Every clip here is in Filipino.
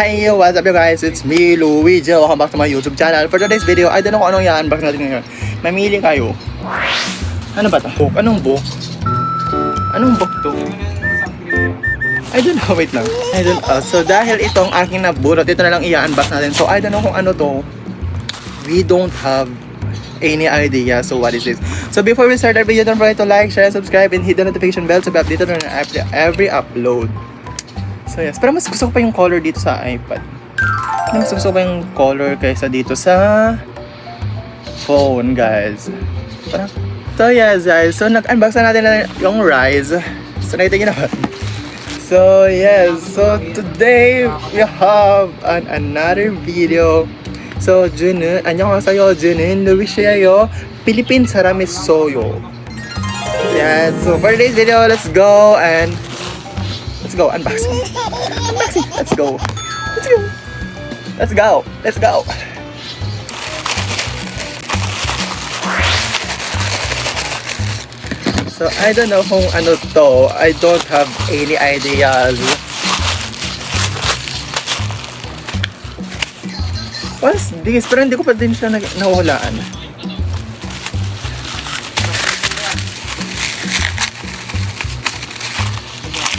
Hi! What's up you guys? It's me, Luigi. Welcome back to my YouTube channel. For today's video, I don't know kung anong i-unbox natin ngayon. Mamili kayo. Ano ba ito? Book? Anong book? Anong book to? I don't know, wait lang. I don't know. So dahil itong aking nabunot, ito na lang i-unbox natin. So I don't know kung ano to. We don't have any idea. So what is this? So before we start our video, don't forget to like, share, subscribe, and hit the notification bell to be updated on every upload. So yes, pero mas gusto ko pa yung color dito sa iPad. Mas gusto ko pa yung color kaysa dito sa phone, guys. Parang, so yes guys, so nag-unbox na natin na yung Rise. So nakita nyo naman. So yes, so today we have another video. So Junun, 안녕하세요 Junun, Luisio, Philippine Ceramic Soyo. Yeah, so for today's video, let's go and let's go unboxing. Unboxing. Let's go. Let's go. Let's go. Let's go. So I don't know kung ano to. I don't have any ideas. What's this? Pero hindi ko pa din siya nahulaan.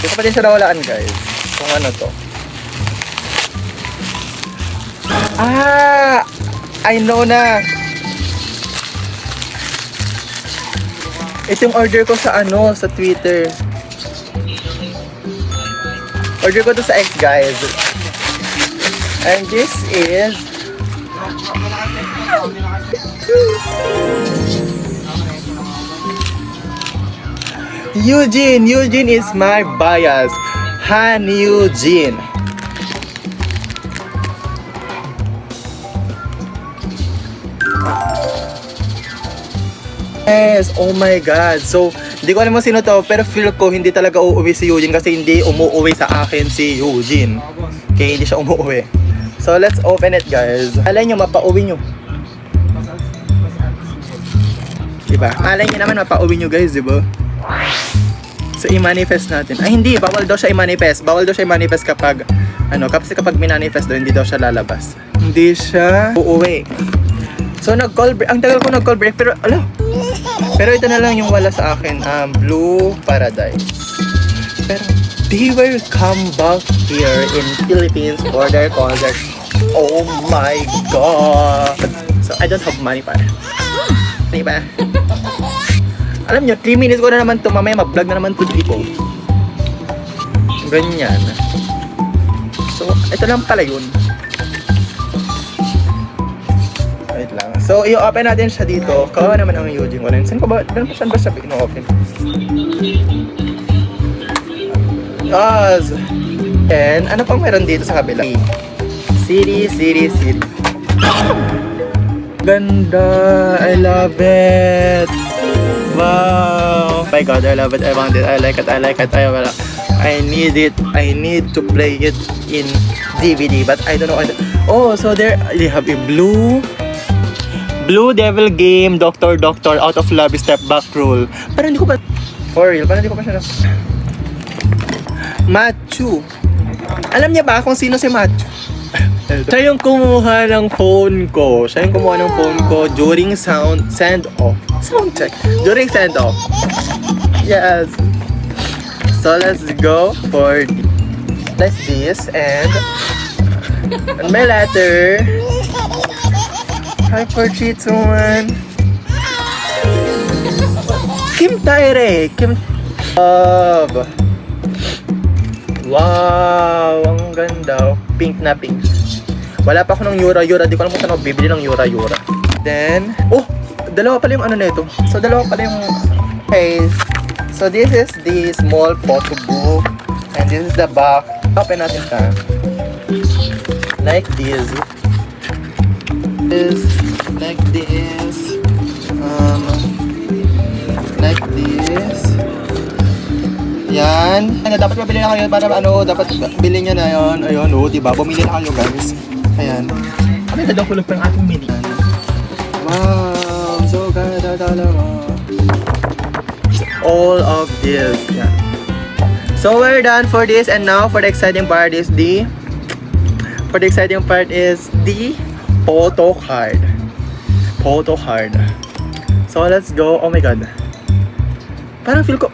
Hindi ko pa din siya nahulaan, guys. Kung ano to. Ah! I know na! Ito yung order ko sa ano, sa Twitter. Order ko to sa X, guys. And this is Eugene. Eugene is my bias. Han Eugene. Yes, oh my god. So, hindi ko alam mo sino to, pero feel ko hindi talaga uuwi si Eugene kasi hindi umuwi sa akin si Eugene. Kaya hindi siya umuwi. So, let's open it, guys. Alay nyo, mapauwi nyo. Diba? Alay nyo naman, mapauwi nyo, guys, diba? So, i-manifest natin. Ay, hindi. Bawal daw siya i-manifest. Bawal daw siya i-manifest kapag, ano, kasi kapag minanifest daw, hindi daw siya lalabas. Hindi siya uuwi. So, nag-call break. Ang tagal ko nag-call break, pero, ala. Pero ito na lang yung wala sa akin. Blue Paradise. Pero, they will come back here in Philippines for their concert. Oh my god. So, I don't have money pa. Money pa. Alam nyo, 3 minutes ko na naman to. Mamaya mag-vlog na naman to people. Ganyan. So, ito lang pala yun. Wait lang. So, i-open natin siya dito. Kawawa naman ang Eugene. Saan ba siya ino-open? And ano pang meron dito sa kabila? City. Ganda. I love it. Wow. Oh my god, I love it. I want it. I like it. I need it. I need to play it in DVD, but I don't know. Oh, so they have a Blue Devil Game, Doctor, Out of Love, Step Back Rule. Pero hindi ko pa, for real, parang hindi ko pa siya Matthew. Alam niya ba kung sino si Matthew? Siya yung kumuha ng phone ko. During send-off. Sound check. During send-off. Yes. So let's go for like this and my letter. Hi for 3, 2, 1. Kim Tae-rae. Love. Wow, ang ganda. Pink na pink. Wala pa ako ng Yura. Di ko alam kung saan ako bibili ng Yura. Then, oh, dalawa pala yung ano na ito. So, dalawa pala yung face. So, this is the small photo book. And this is the back. Open natin siya. Like this. Like this. Like this. Yan. Ano, dapat mabili na kayo para ano, dapat bilhin nyo na yun. Ayun, oh, diba? Bumili na kayo, guys. Ayan. Ano na daw kulog pa yung ating mini? Wow, so ganda talaga. All of this. Yan. So we're done for this, and now for the exciting part is the for the exciting part is the photo card. Photo card. So let's go. Oh my god. Parang feel ko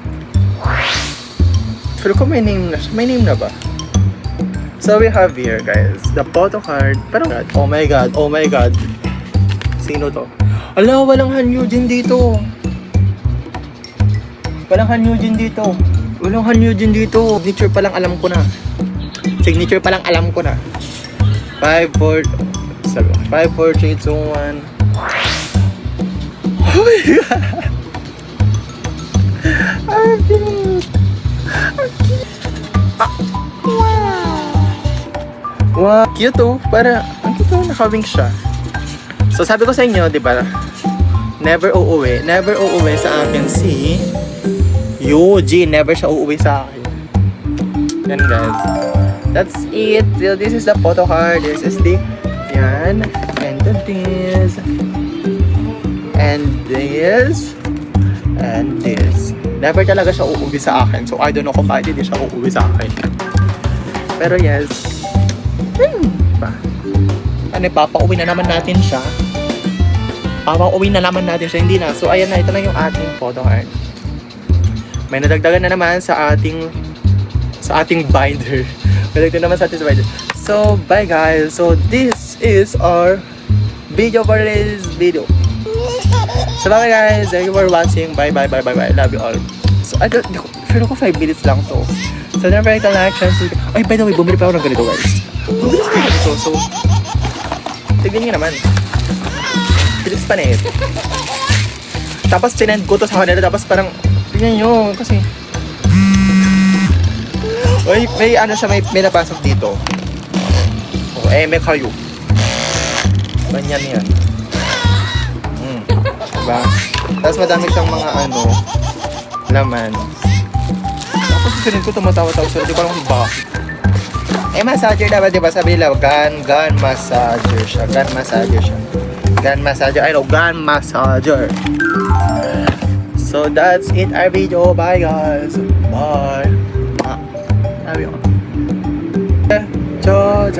may name na siya. May name na ba? So we have here guys, the photo card. Parang oh my god, oh my god. Sino to? Ala, walang Han Eugene dito. Walang Han Eugene dito. Walang Han Eugene dito. Signature pa lang alam ko na. Signature pa lang alam ko na. 5, 4, 3, 2, 1. Oh my god. Wow, cute oh. Para, ang cute oh, nakawink siya. So sabi ko sa inyo, di ba? Never uuwi sa akin si Eugene. Never siya uuwi sa akin. Yan guys. That's it. So, this is the photo card. This is the, yan. And then this. And this. And this. Never talaga siya uuwi sa akin. So I don't know kung bakit hindi siya uuwi sa akin. Pero yes. Ano, papauwi na naman natin siya. Papauwi na naman natin siya. Hindi na. So ayan na. Ito na yung ating photo card. May nadagdagan na naman sa ating binder. May nadagdagan naman sa ating binder. So bye guys. So this is our video for this video. So bye guys. Thank you for watching. Bye. Love you all. So I don't, feel ko 5 minutes lang to. So don't forget to like, share, subscribe. Ay, by the way, bumili pa ako ng ganito guys. Bumili pa ako ng ganito. So tignan nyo naman. Bilis pa na ito. Tapos sinend ko to sa kanila. Tapos parang tignan nyo. Kasi may ano siya. May napasok dito. Oh, may kayo. Ganyan yan. Diba? Tapos madami siyang mga ano laman. Tapos sinend ko tumatawa-tawa sila. Di ba lang ba? Massager dapat, di ba? Sabi nila, gun massager siya. Gun massager. I know, gun massager. So, that's it our video. Bye, guys. Bye. Sabi ko. Ciao.